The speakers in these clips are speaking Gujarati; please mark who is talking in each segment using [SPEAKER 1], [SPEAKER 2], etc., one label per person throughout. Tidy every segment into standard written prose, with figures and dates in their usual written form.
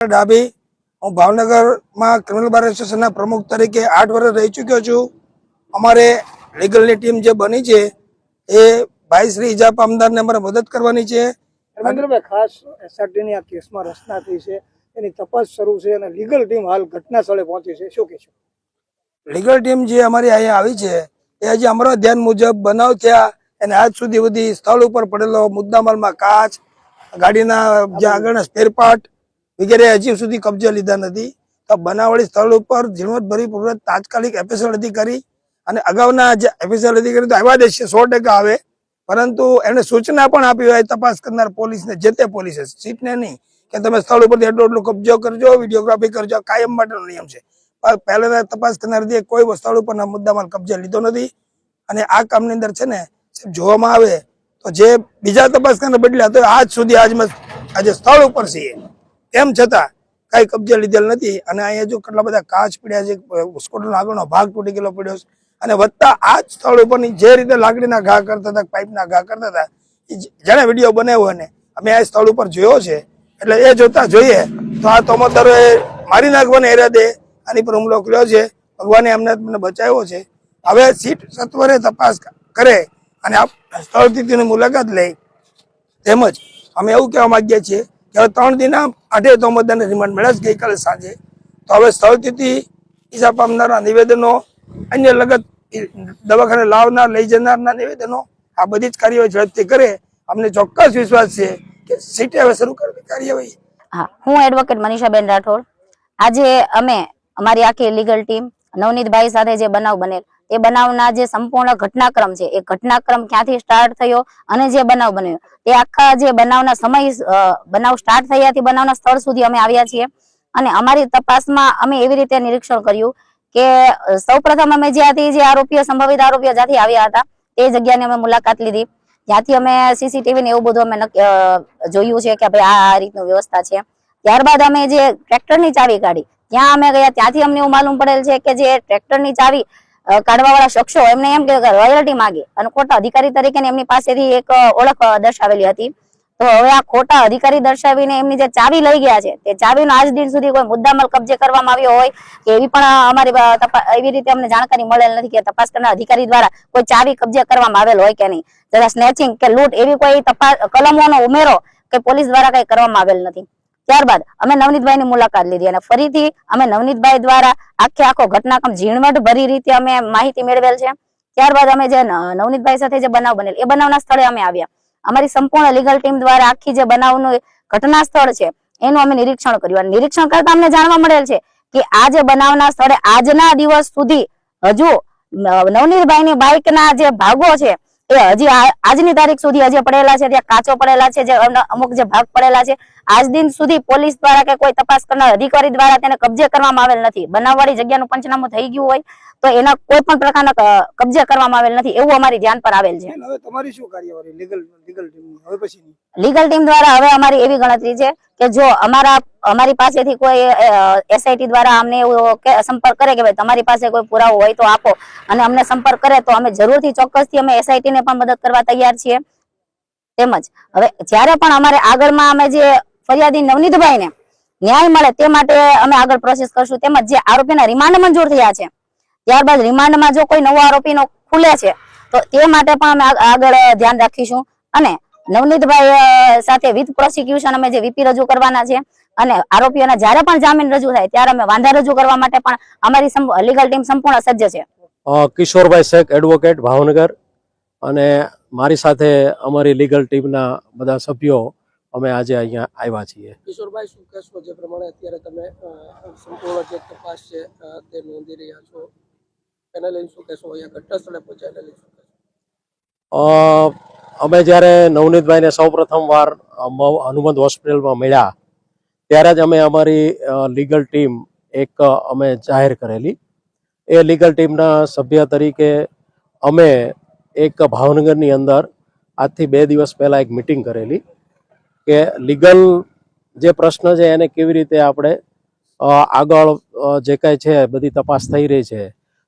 [SPEAKER 1] ડાબી હું ભાવનગરમાં ક્રિમિનલ બાર એસોસિએશનના પ્રમુખ તરીકે 8 વર્ષ રહી ચૂક્યો છું. અમારે લીગલની ટીમ જે બની છે એ ભાઈ શ્રી ઈજા પામદારને અમારે મદદ કરવાની છે.
[SPEAKER 2] રવિન્દ્રભાઈ, ખાસ એસઆરટીની આ કેસમાં રચના થઈ છે, એની તપાસ શરૂ છે અને લીગલ ટીમ હાલ ઘટના સ્થળે પહોંચી છે, શું કહેશો?
[SPEAKER 1] લીગલ ટીમ જે અમારી અહીંયા આવી છે એ હજી અમારા ધ્યાન મુજબ બનાવ થયા અને આજ સુધી બધી સ્થળ ઉપર પડેલો મુદ્દામાલમાં કાચ, ગાડીના જે આગળના સ્પેર પાર્ટ વગેરે હજી સુધી કબજે લીધા નથી. તો બનાવવાળી સ્થળ ઉપર ઝીણવટભરી તાત્કાલિક એફએસએલ અધિકારી અને અગાઉના જે એફએસએલ અધિકારી તો આવ્યા જ છે, 100% આવે, પરંતુ એમને સૂચના પણ આપી હોય તપાસ કરનાર પોલીસને, જે તે પોલીસે, સીટને નહીં કે તમે સ્થળ ઉપરથી એટલો કબજો કરજો, વિડીયોગ્રાફી કરજો, કાયમ માટેનો નિયમ છે. પહેલા તપાસ કરનાર કોઈ સ્થળ ઉપરના મુદ્દામાલ કબજે લીધો નથી. અને આ કામની અંદર છે ને જોવામાં આવે તો જે બીજા તપાસ કરનાર બદલ્યા તો આજ સુધી આજે સ્થળ ઉપર છીએ તેમ છતાં કઈ કબજે લીધેલ નથી. અને અહીંયા જો કેટલા બધા કાચ પડ્યા છે, સ્કૂટરનો આગળનો ભાગ તૂટી ગયેલો પડ્યો છે. અને વધતા આ જ સ્થળ ઉપરની જે રીતે લાકડીના ઘા કરતા હતા, પાઇપના ઘા કરતા હતા, જેને વિડીયો બનાવ્યો ને અમે આ સ્થળ ઉપર જોયો છે, એટલે એ જોતા જોઈએ તો આ તોમતદારોએ મારી નાખવાના ઈરાદે આની પર હુમલો કર્યો છે. ભગવાને એમને બચાવ્યો છે. હવે સીટ સત્વરે તપાસ કરે અને સ્થળની મુલાકાત લે. તેમજ અમે એવું કહેવા માંગીએ છીએ કે હવે 3 દિનના 8 તોમતદારને રિમાન્ડ મળ્યા છે ગઈકાલે સાંજે. તો હવે સ્થળથી ઈજા પામનારના નિવેદનો, અન્ય લગત દવાખાને લાવનાર, લઈ જનારના નિવેદનો, આ બધી જ કાર્યવાહી ઝડપથી કરે. અમને ચોક્કસ વિશ્વાસ છે કે સીટે હવે શરૂ કરવી કાર્યવાહી.
[SPEAKER 3] હા, હું એડવોકેટ મનીષાબેન રાઠોડ. આજે અમે અમારી આખી લીગલ ટીમ નવનીતભાઈ સાથે જે બનાવ બનેલ એ બનાવના જે સંપૂર્ણ ઘટનાક્રમ છે, એ ઘટનાક્રમ ક્યાંથી સ્ટાર્ટ થયો અને જે બનાવ બન્યો તે આખા જે બનાવના સમય, બનાવ સ્ટાર્ટ થયાથી બનાવના સ્થળ સુધી અમે આવ્યા છીએ. અને અમારી તપાસમાં અમે એવી રીતે નિરીક્ષણ કર્યું કે સૌપ્રથમ અમે જ્યાંથી જે આરોપીઓ, સંભવિત આરોપીઓ જ્યાંથી આવ્યા હતા તે જગ્યાની અમે મુલાકાત લીધી. ત્યાંથી અમે સીસીટીવી ને એવું બધું અમે જોયું છે કે ભાઈ આ રીતની વ્યવસ્થા છે. ત્યારબાદ અમે જે ટ્રેક્ટરની ચાવી કાઢી ત્યાં અમે ગયા. ત્યાંથી અમને એવું માલુમ પડેલ છે કે જે ટ્રેક્ટરની ચાવી કાઢવા વાળા શખ્સો એમને એમ કે રોયલ્ટી માંગી અને ખોટા અધિકારી તરીકે એમની પાસેથી એક ઓળખ દર્શાવેલી હતી. તો હવે આ ખોટા અધિકારી દર્શાવીને એમની જે ચાવી લઈ ગયા છે તે ચાવીનો આજ દિન સુધી કોઈ મુદ્દામાલ કબજે કરવામાં આવ્યો હોય કે એવી પણ અમારી એવી રીતે અમને જાણકારી મળેલ નથી કે તપાસ કરનાર અધિકારી દ્વારા કોઈ ચાવી કબજે કરવામાં આવેલ હોય કે નહીં. તથા સ્નેચિંગ કે લૂંટ એવી કોઈ તપાસ કલમોનો ઉમેરો કે પોલીસ દ્વારા કઈ કરવામાં આવેલ નથી. ત્યારબાદ અમે નવનીતભાઈની મુલાકાત લીધી અને ફરીથી અમે નવનીતભાઈ દ્વારા આખો ઘટનાક્રમ ઝીણવટ ભરી રીતે અમે માહિતી મેળવેલ છે. ત્યારબાદ અમે જે નવનીતભાઈ સાથે જે બનાવ બનેલ એ બનાવના સ્થળે અમે આવ્યા. અમારી સંપૂર્ણ લીગલ ટીમ દ્વારા આખી જે બનાવનું ઘટના સ્થળ છે એનું અમે નિરીક્ષણ કર્યું. અને નિરીક્ષણ કરતા અમને જાણવા મળેલ છે કે આ જે બનાવના સ્થળે આજના દિવસ સુધી હજુ નવનીતભાઈની બાઇકના જે ભાગો છે એ હજી આજની તારીખ સુધી હજી પડેલા છે, ત્યાં કાચો પડેલા છે, જે અમુક જે ભાગ પડેલા છે. આજ દિન સુધી પોલીસ દ્વારા કે કોઈ તપાસ કરનાર અધિકારી દ્વારા તેને કબજે કરવામાં આવેલ નથી. બનાવવાળી જગ્યાનું પંચનામું થઈ ગયું હોય તો એના કોઈ પણ પ્રકારના કબજે કરવામાં આવેલ નથી એવું અમારી ધ્યાન પર આવેલ છે.
[SPEAKER 2] હવે તમારી શું કાર્યવાહી લીગલ ટીમની હવે પછીની?
[SPEAKER 3] લીગલ ટીમ દ્વારા હવે અમારી એવી ગણતરી છે કે જો અમારી પાસેથી કોઈ એસઆઈટી દ્વારા અમને એવું સંપર્ક કરે કે ભાઈ તમારી પાસે કોઈ પુરાવો હોય તો આપો, અને અમને સંપર્ક કરે તો અમે જરૂરથી ચોક્કસથી અમે એસઆઈટી ને પણ મદદ કરવા તૈયાર છીએ. તેમજ હવે જ્યારે પણ અમારે આગળમાં અમે જે ફરિયાદી નવનીતભાઈને ન્યાય મળે તે માટે અમે આગળ પ્રોસેસ કરશું. તેમજ જે આરોપીના રિમાન્ડ મંજૂર થયા છે ત્યારબાદ રિમાન્ડમાં જો કોઈ નવો આરોપીનો ખુલે છે તો તે માટે પણ અમે આગળ ધ્યાન રાખીશું. અને નવનીતભાઈ સાથે વિથ પ્રોસિક્યુશન અમે જે વીપી રજૂ કરવાના છે અને આરોપીઓના જ્યારે પણ જામીન રજૂ થાય ત્યારે અમે વાંધા રજૂ કરવા માટે પણ અમારી લીગલ ટીમ સંપૂર્ણ સજ્જ છે.
[SPEAKER 4] કિશોરભાઈ શેખ, એડવોકેટ, ભાવનગર. અને મારી સાથે અમારી લીગલ ટીમના બધા સભ્યો અમે આજે અહીંયા આવ્યા છીએ.
[SPEAKER 2] કિશોરભાઈ, શું કહેશો જે પ્રમાણે અત્યારે તમે સંપૂર્ણ જે તપાસ છે તે નોંધી રહ્યા છો, એને લઈને શું કહેશો? અહીંયા ઘટના સ્થળે પહોંચ્યા એને લઈને શું કહેશો?
[SPEAKER 4] અમે જ્યારે નવનીતભાઈને સૌપ્રથમ વાર હનુમંત હોસ્પિટલમાં મળ્યા ત્યારે જ અમે અમારી લીગલ ટીમ અમે જાહેર કરેલી. એ લીગલ ટીમના સભ્ય તરીકે અમે એક ભાવનગરની અંદર આજથી 2 દિવસ પહેલા એક મિટિંગ કરેલી કે લીગલ જે પ્રશ્ન છે એને કેવી રીતે આપણે આગળ જે કાંઈ છે બધી તપાસ થઈ રહી છે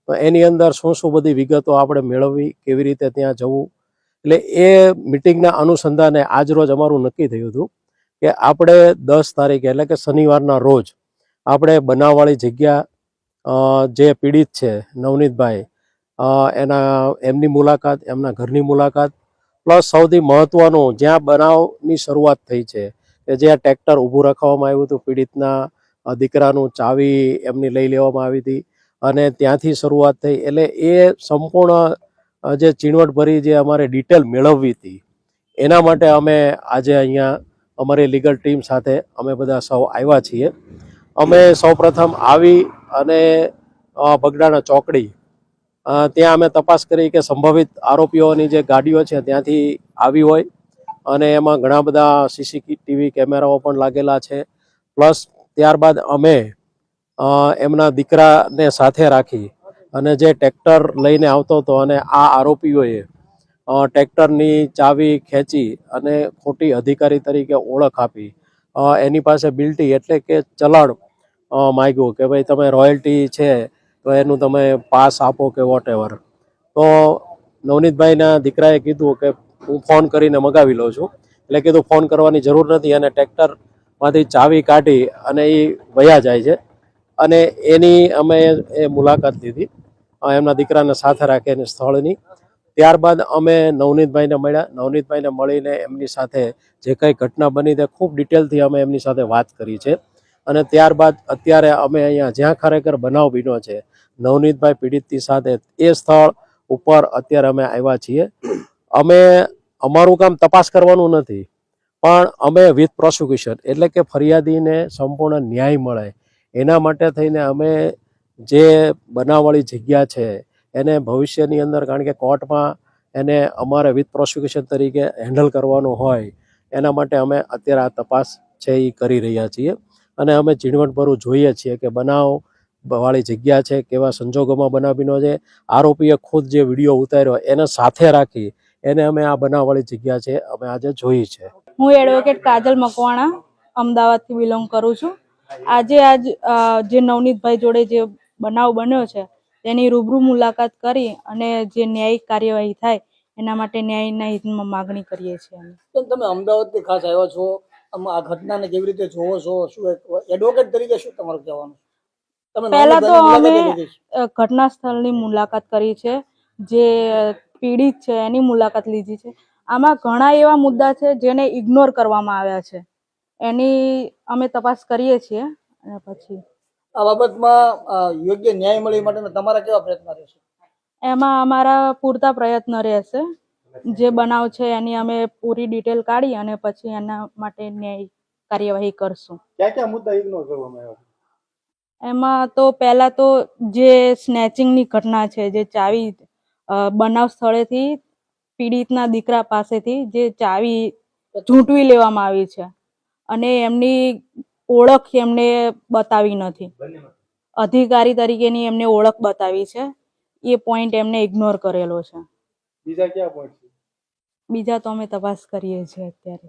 [SPEAKER 4] તો એની અંદર શું શું બધી વિગતો આપણે મેળવવી, કેવી રીતે ત્યાં જવું. એટલે એ મિટિંગના અનુસંધાને આજરોજ અમારું નક્કી થયું હતું કે આપણે 10 તારીખે એટલે કે શનિવારના રોજ આપણે બનાવવાળી જગ્યા જે પીડિત છે નવનીતભાઈ એમની મુલાકાત, એમના ઘરની મુલાકાત, પ્લસ સૌથી મહત્વનું જ્યાં બનાવની શરૂઆત થઈ છે કે જ્યાં ટ્રેક્ટર ઊભું રાખવામાં આવ્યું હતું, પીડિતના દીકરાનું ચાવી એમની લઈ લેવામાં આવી હતી અને ત્યાંથી શરૂઆત થઈ. એટલે એ સંપૂર્ણ જે ચીણવટભરી જે અમારે ડિટેલ મેળવવી હતી એના માટે અમે આજે અહીંયા અમારી લીગલ ટીમ સાથે અમે બધા સૌ આવ્યા છીએ. અમે સૌપ્રથમ આવી અને બગડાના ચોકડી ત્યાં અમે તપાસ કરી કે સંભવિત આરોપીઓની જે ગાડીઓ છે ત્યાંથી આવી હોય અને એમાં ઘણા બધા સીસીટીવી કેમેરાઓ પણ લાગેલા છે. પ્લસ ત્યારબાદ અમે એમના દીકરાને સાથે રાખી અને જે ટ્રેક્ટર લઈને આવતો હતો અને આ આરોપીઓએ ટ્રેક્ટરની ચાવી ખેંચી અને ખોટી અધિકારી તરીકે ઓળખ આપી, એની પાસે બિલ્ટી એટલે કે ચલણ માંગ્યું કે ભાઈ તમે રોયલ્ટી છે તો એનું તમે પાસ આપો કે વોટ એવર. તો નવનીતભાઈના દીકરાએ કીધું કે હું ફોન કરીને મગાવી લઉં છું. એટલે કીધું ફોન કરવાની જરૂર નથી અને ટ્રેક્ટરમાંથી ચાવી કાઢી અને એ વયા જાય છે. અને એની અમે એ મુલાકાત લીધી એમના દીકરાને સાથે રાખી એની સ્થળની. ત્યારબાદ અમે નવનીતભાઈને મળ્યા. નવનીતભાઈને મળીને એમની સાથે જે કંઈ ઘટના બની તે ખૂબ ડિટેલથી અમે એમની સાથે વાત કરી છે. અને ત્યારબાદ અત્યારે અમે અહીંયા જ્યાં ખરેખર બનાવ બન્યો છે નવનીતભાઈ પીડિતની સાથે એ સ્થળ ઉપર અત્યારે અમે આવ્યા છીએ. અમે અમારું કામ તપાસ કરવાનું નથી, પણ અમે વિથ પ્રોસિક્યુશન એટલે કે ફરિયાદીને સંપૂર્ણ ન્યાય મળે એના માટે થઈને અમે જે બનાવવાળી જગ્યા છે એને ભવિષ્યની અંદર, કારણ કે કોર્ટમાં એને અમારે વિથ પ્રોસિક્યુશન તરીકે હેન્ડલ કરવાનું હોય એના માટે અમે અત્યારે આ તપાસ છે એ કરી રહ્યા છીએ. અને અમે ઝીણવટભરું જોઈએ છીએ કે બનાવ વાળી જગ્યા છે, કેવા સંજોગોમાં બનાવ બન્યો છે. આરોપીએ ખુદ જે વિડીયો ઉતાર્યો એને સાથે રાખી એને અમે આ બનાવવાળી જગ્યા છે અમે આજે જોઈ છે.
[SPEAKER 5] હું એડવોકેટ કાજલ મકવાણા અમદાવાદથી બિલોંગ કરું છું. આજે જે નવનીતભાઈ જોડે જે બનાવ બન્યો છે તેની રૂબરૂ મુલાકાત કરી અને જે ન્યાયિક કાર્યવાહી થાય એના માટે ન્યાયના હિતમાં માગણી કરીએ છીએ.
[SPEAKER 2] તમે અમદાવાદથી ખાસ આવ્યા છો, આ ઘટનાને કેવી રીતે જોવો છો? શું એડવોકેટ તરીકે શું તમારું કહેવાનું?
[SPEAKER 5] પહેલા તો અમે ઘટના સ્થળની મુલાકાત કરી છે, જે પીડિત છે એની મુલાકાત લીધી છે. આમાં ઘણા એવા મુદ્દા છે જેને ઇગ્નોર કરવામાં આવ્યા છે, એની અમે તપાસ કરીએ છીએ. અને પછી
[SPEAKER 2] આ બાબતમાં યોગ્ય ન્યાય મળે માટેના તમારા કેવા પ્રયત્ન રહેશે?
[SPEAKER 5] એમાં અમારા પૂરતા પ્રયત્ન રહેશે. જે બનાવ છે એની અમે પૂરી ડિટેલ કાઢી અને પછી એના માટે ન્યાય કાર્યવાહી કરશું.
[SPEAKER 2] ક્યાં ક્યાં મુદ્દા ઇગ્નોર કરવામાં આવ્યા?
[SPEAKER 5] એમાં તો પહેલા તો જે સ્નેચિંગની ઘટના છે, જે ચાવી બનાવ સ્થળેથી પીડિતના દીકરા પાસેથી જે ચાવી ઝૂંટવી લેવામાં આવી છે અને એમની ઓળખ એમને બતાવી નથી, અધિકારી તરીકેની એમને ઓળખ બતાવી છે, એ પોઈન્ટ એમને ઇગ્નોર કરેલો છે.
[SPEAKER 2] બીજા ક્યાં પોઈન્ટ?
[SPEAKER 5] બીજા તો અમે તપાસ કરીએ છીએ અત્યારે.